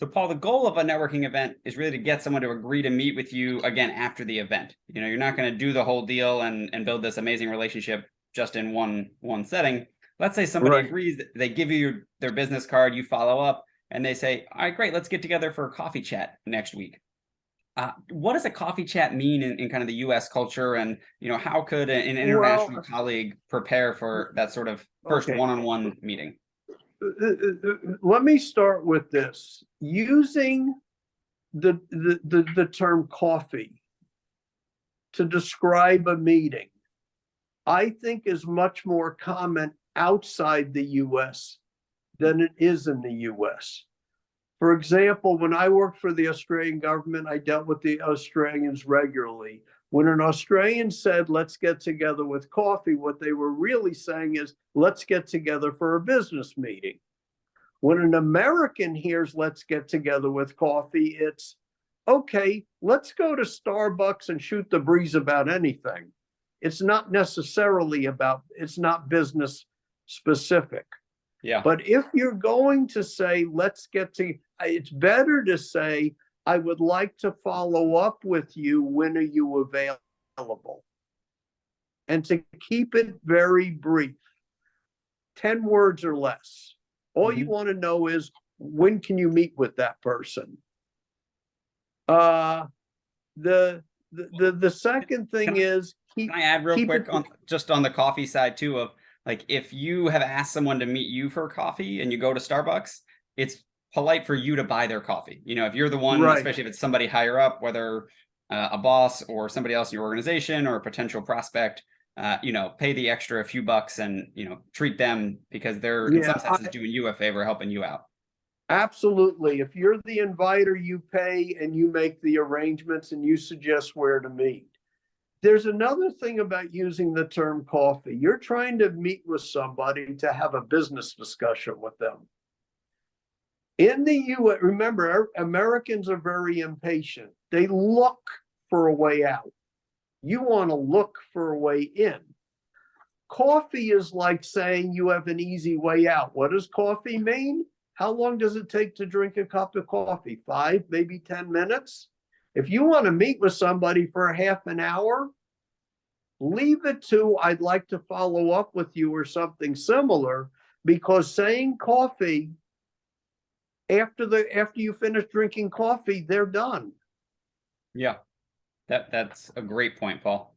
So Paul, the goal of a networking event is really to get someone to agree to meet with you again after the event. You're not going to do the whole deal and build this amazing relationship just in one setting. Let's say somebody Right. agrees, they give you their business card, you follow up, and they say, all right, great, let's get together for a coffee chat next week. What does a coffee chat mean in kind of the U.S. culture, and how could an international Well, colleague prepare for that sort of first okay. one-on-one meeting? Let me start with this. Using the term coffee to describe a meeting, I think is much more common outside the US than it is in the US. For example, when I worked for the Australian government, I dealt with the Australians regularly. When an Australian said, let's get together with coffee, what they were really saying is, let's get together for a business meeting. When an American hears, let's get together with coffee, it's, okay, let's go to Starbucks and shoot the breeze about anything. It's not necessarily it's not business specific. Yeah. But if you're going to say, it's better to say, I would like to follow up with you. When are you available? And to keep it very brief, 10 words or less. All you want to know is, when can you meet with that person? The second thing is, can I add real quick just on the coffee side too, of like, if you have asked someone to meet you for coffee and you go to Starbucks, it's polite for you to buy their coffee. If you're the one, right. especially if it's somebody higher up, whether a boss or somebody else in your organization or a potential prospect, pay the extra few bucks and, treat them, because they're in some senses doing you a favor, helping you out. Absolutely. If you're the inviter, you pay and you make the arrangements and you suggest where to meet. There's another thing about using the term coffee. You're trying to meet with somebody to have a business discussion with them. In the US, remember, Americans are very impatient. They look for a way out. You want to look for a way in. Coffee is like saying you have an easy way out. What does coffee mean? How long does it take to drink a cup of coffee? 5, maybe 10 minutes? If you want to meet with somebody for a half an hour, leave it to, I'd like to follow up with you, or something similar, because saying coffee, after you finish drinking coffee, they're done. Yeah, that's a great point, Paul.